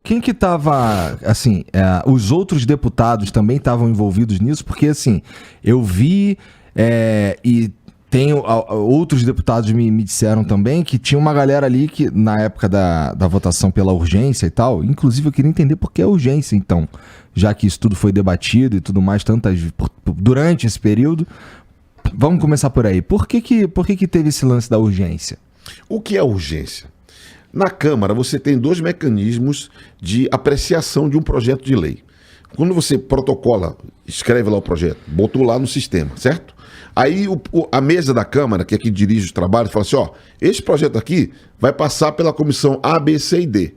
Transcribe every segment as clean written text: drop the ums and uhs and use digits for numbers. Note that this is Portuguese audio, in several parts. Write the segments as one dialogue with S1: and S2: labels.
S1: quem que tava, assim, os outros deputados também estavam envolvidos nisso? Porque, assim, eu vi e tenho outros deputados me disseram também que tinha uma galera ali que, na época da votação pela urgência e tal, inclusive eu queria entender por que a urgência, então, já que isso tudo foi debatido e tudo mais durante esse período. Vamos começar por aí. Por que teve esse lance da urgência?
S2: O que é urgência? Na Câmara, você tem 2 mecanismos de apreciação de um projeto de lei. Quando você protocola, escreve lá o projeto, botou lá no sistema, certo? Aí a mesa da Câmara, que é quem dirige os trabalhos, fala assim, esse projeto aqui vai passar pela comissão A, B, C e D.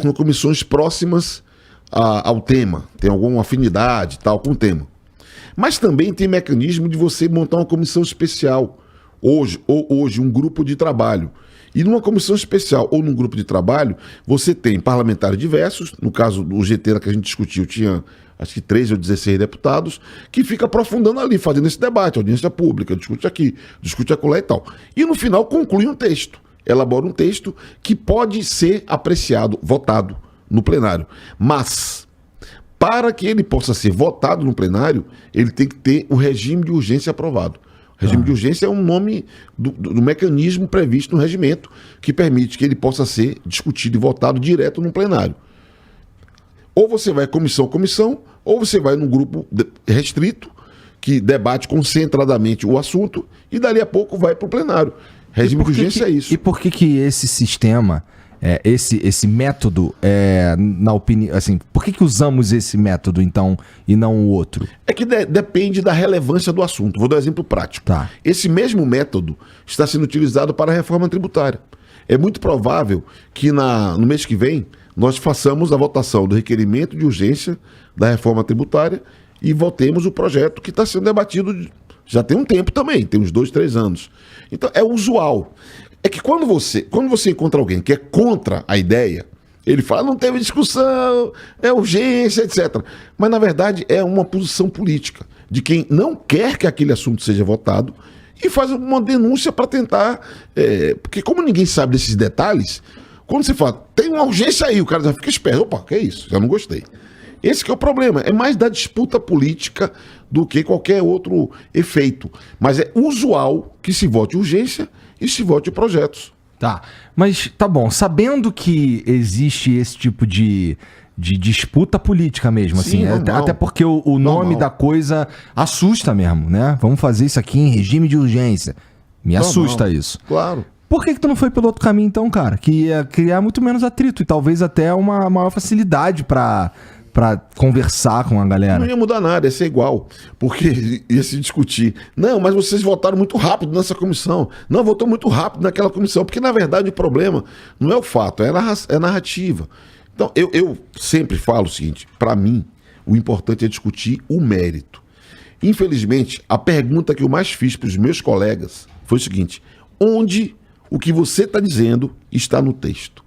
S2: São comissões próximas ao tema, tem alguma afinidade tal com o tema. Mas também tem mecanismo de você montar uma comissão especial, hoje um grupo de trabalho. E numa comissão especial ou num grupo de trabalho, você tem parlamentares diversos, no caso do GT que a gente discutiu, tinha acho que 13 ou 16 deputados, que fica aprofundando ali, fazendo esse debate, audiência pública, discute aqui, discute acolá e tal. E no final conclui um texto, elabora um texto que pode ser apreciado, votado no plenário. Mas, para que ele possa ser votado no plenário, ele tem que ter o regime de urgência aprovado. O regime de urgência é um nome do mecanismo previsto no regimento que permite que ele possa ser discutido e votado direto no plenário. Ou você vai comissão, ou você vai num grupo restrito que debate concentradamente o assunto e dali a pouco vai para o plenário. Regime de urgência é isso.
S1: E por que esse sistema, esse método, na opinião, assim, por que usamos esse método então e não o outro?
S2: É que depende da relevância do assunto. Vou dar um exemplo prático.
S1: Tá.
S2: Esse mesmo método está sendo utilizado para a reforma tributária. É muito provável que no mês que vem nós façamos a votação do requerimento de urgência da reforma tributária e votemos o projeto que está sendo debatido já tem um tempo também, tem uns 2, 3 anos. Então é usual. É que quando você encontra alguém que é contra a ideia, ele fala, não teve discussão, é urgência, etc. Mas, na verdade, é uma posição política de quem não quer que aquele assunto seja votado e faz uma denúncia para tentar... porque como ninguém sabe desses detalhes, quando você fala, tem uma urgência aí, o cara já fica esperto. Opa, que é isso? Já não gostei. Esse que é o problema. É mais da disputa política do que qualquer outro efeito. Mas é usual que se vote urgência e se vote projetos.
S1: Tá, mas tá bom, sabendo que existe esse tipo de disputa política mesmo,
S2: Sim,
S1: assim, até porque o nome da coisa assusta mesmo, né? Vamos fazer isso aqui em regime de urgência. Me assusta isso.
S2: Claro.
S1: Por que tu não foi pelo outro caminho então, cara? Que ia criar muito menos atrito e talvez até uma maior facilidade pra conversar com a galera.
S2: Não ia mudar nada, ia ser igual. Porque ia se discutir. Não, mas vocês votaram muito rápido nessa comissão. Não, votou muito rápido naquela comissão. Porque, na verdade, o problema não é o fato, é a narrativa. Então, eu sempre falo o seguinte, para mim, o importante é discutir o mérito. Infelizmente, a pergunta que eu mais fiz para os meus colegas foi o seguinte, onde o que você está dizendo está no texto?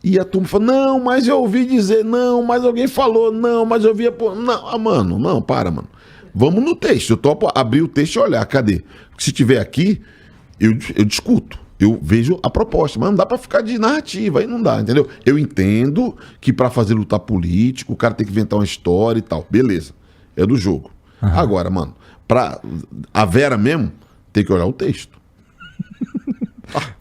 S2: E a turma falou, não, mas eu ouvi dizer, não, mas alguém falou, não, mas eu via... Não, mano, não, para, mano. Vamos no texto, eu topo abrir o texto e olhar, cadê? Se tiver aqui, eu discuto, eu vejo a proposta, mas não dá pra ficar de narrativa, aí não dá, entendeu? Eu entendo que pra fazer lutar político, o cara tem que inventar uma história e tal, beleza, é do jogo. Uhum. Agora, mano, pra a Vera mesmo, tem que olhar o texto.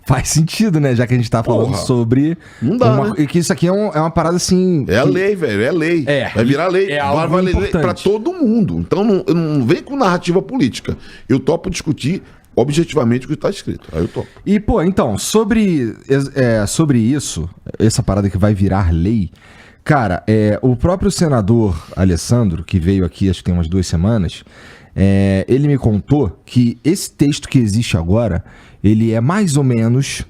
S1: Faz sentido, né? Já que a gente tá falando sobre...
S2: Não dá, né?
S1: E que isso aqui é uma parada assim...
S2: É a lei, velho, é lei. Vai virar lei. Vai lei pra todo mundo. Então não vem com narrativa política. Eu topo discutir objetivamente o que está escrito. Aí eu topo.
S1: E, pô, então, sobre isso, essa parada que vai virar lei... Cara, o próprio senador Alessandro, que veio aqui acho que tem umas 2 semanas... ele me contou que esse texto que existe agora, ele é mais ou menos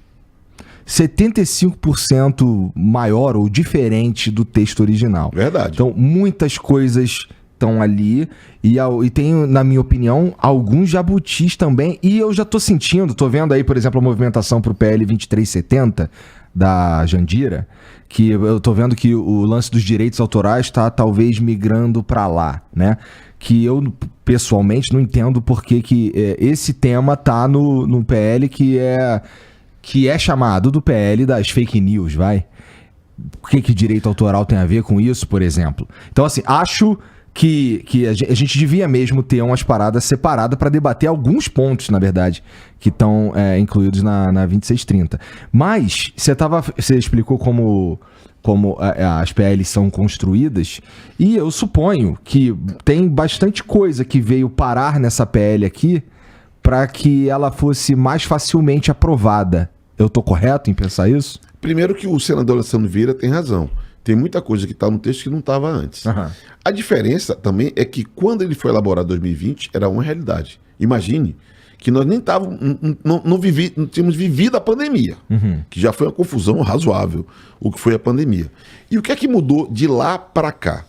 S1: 75% maior ou diferente do texto original.
S2: Verdade.
S1: Então, muitas coisas estão ali e tem, na minha opinião, alguns jabutis também. E eu já tô vendo aí, por exemplo, a movimentação pro PL 2370 da Jandira, que eu tô vendo que o lance dos direitos autorais tá talvez migrando para lá, né? Que eu, pessoalmente, não entendo por que esse tema tá no PL que é chamado do PL das fake news, vai. o que direito autoral tem a ver com isso, por exemplo. Então, assim, acho que a gente devia mesmo ter umas paradas separadas para debater alguns pontos, na verdade, que estão incluídos na 2630. Mas você explicou como as PLs são construídas, e eu suponho que tem bastante coisa que veio parar nessa PL aqui para que ela fosse mais facilmente aprovada. Eu tô correto em pensar isso?
S2: Primeiro que o senador Alessandro Vieira tem razão. Tem muita coisa que está no texto que não estava antes.
S1: Uhum.
S2: A diferença também é que quando ele foi elaborado em 2020, era uma realidade. Imagine que nós nem não tínhamos vivido a pandemia, que já foi uma confusão razoável o que foi a pandemia. E o que é que mudou de lá para cá?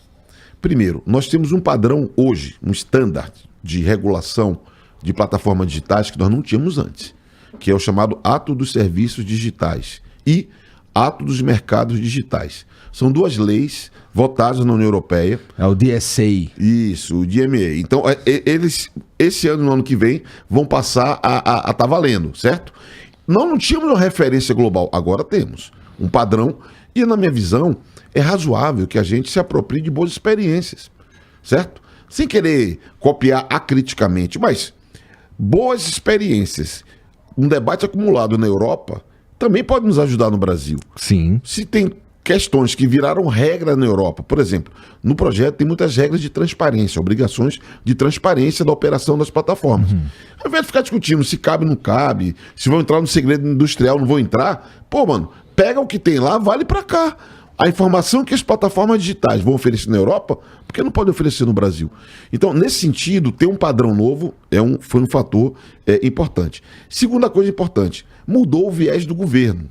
S2: Primeiro, nós temos um padrão hoje, um standard de regulação de plataformas digitais que nós não tínhamos antes, que é o chamado Ato dos Serviços Digitais e Ato dos Mercados Digitais. São duas leis votadas na União Europeia.
S1: É o DSA.
S2: Isso, o DMA. Então, eles, esse ano, no ano que vem, vão passar a estar valendo, certo? Não tínhamos uma referência global, agora temos um padrão. E, na minha visão, é razoável que a gente se aproprie de boas experiências, certo? Sem querer copiar acriticamente, mas boas experiências. Um debate acumulado na Europa também pode nos ajudar no Brasil.
S1: Sim.
S2: Se tem questões que viraram regra na Europa, por exemplo, no projeto tem muitas regras de transparência, obrigações de transparência da operação das plataformas. Ao invés de ficar discutindo se cabe ou não cabe, se vão entrar no segredo industrial ou não vão entrar, pô, mano, pega o que tem lá, vale pra cá. A informação que as plataformas digitais vão oferecer na Europa, por que não pode oferecer no Brasil? Então, nesse sentido, ter um padrão novo foi um fator importante. Segunda coisa importante, mudou o viés do governo.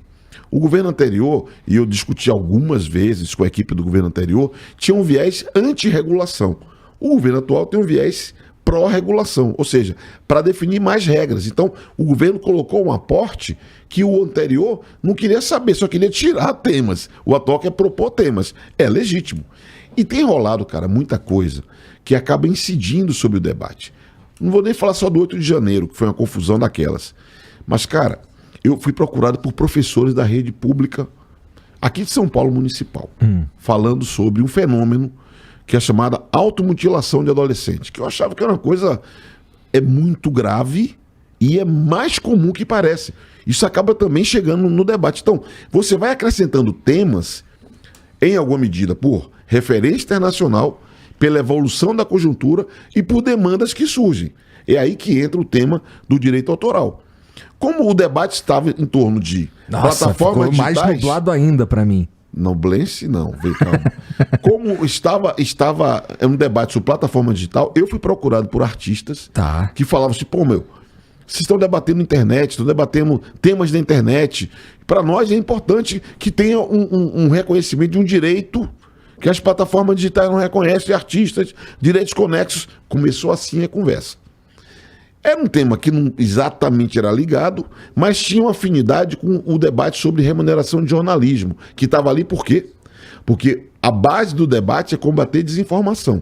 S2: O governo anterior, e eu discuti algumas vezes com a equipe do governo anterior, tinha um viés anti-regulação. O governo atual tem um viés pró-regulação, ou seja, para definir mais regras. Então, o governo colocou um aporte que o anterior não queria saber, só queria tirar temas. O atual quer propor temas. É legítimo. E tem rolado, cara, muita coisa que acaba incidindo sobre o debate. Não vou nem falar só do 8 de janeiro, que foi uma confusão daquelas. Mas, cara, eu fui procurado por professores da rede pública aqui de São Paulo Municipal, falando sobre um fenômeno que é chamada automutilação de adolescente, que eu achava que era uma coisa muito grave e é mais comum que parece. Isso acaba também chegando no debate. Então, você vai acrescentando temas, em alguma medida, por referência internacional, pela evolução da conjuntura e por demandas que surgem. É aí que entra o tema do direito autoral. Como o debate estava em torno de plataformas digitais...
S1: mais nublado ainda para mim.
S2: Noblense, não, vem, calma. Como estava um debate sobre plataforma digital, eu fui procurado por artistas que falavam assim, pô, vocês estão debatendo internet, estão debatendo temas da internet. Para nós é importante que tenha um reconhecimento de um direito que as plataformas digitais não reconhecem, artistas, direitos conexos. Começou assim a conversa. Era um tema que não exatamente era ligado, mas tinha uma afinidade com o debate sobre remuneração de jornalismo, que estava ali por quê? Porque a base do debate é combater desinformação.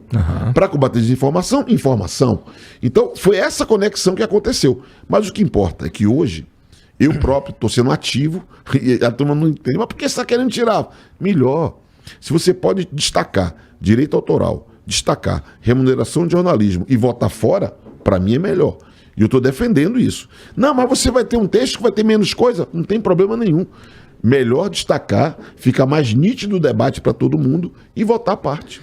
S2: Para combater desinformação, informação. Então, foi essa conexão que aconteceu. Mas o que importa é que hoje, eu próprio estou sendo ativo, e a turma não entende, mas por que você está querendo tirar? Melhor. Se você pode destacar direito autoral, destacar remuneração de jornalismo e votar fora, para mim é melhor. E eu estou defendendo isso. Não, mas você vai ter um texto que vai ter menos coisa? Não tem problema nenhum. Melhor destacar, fica mais nítido o debate para todo mundo e votar à parte.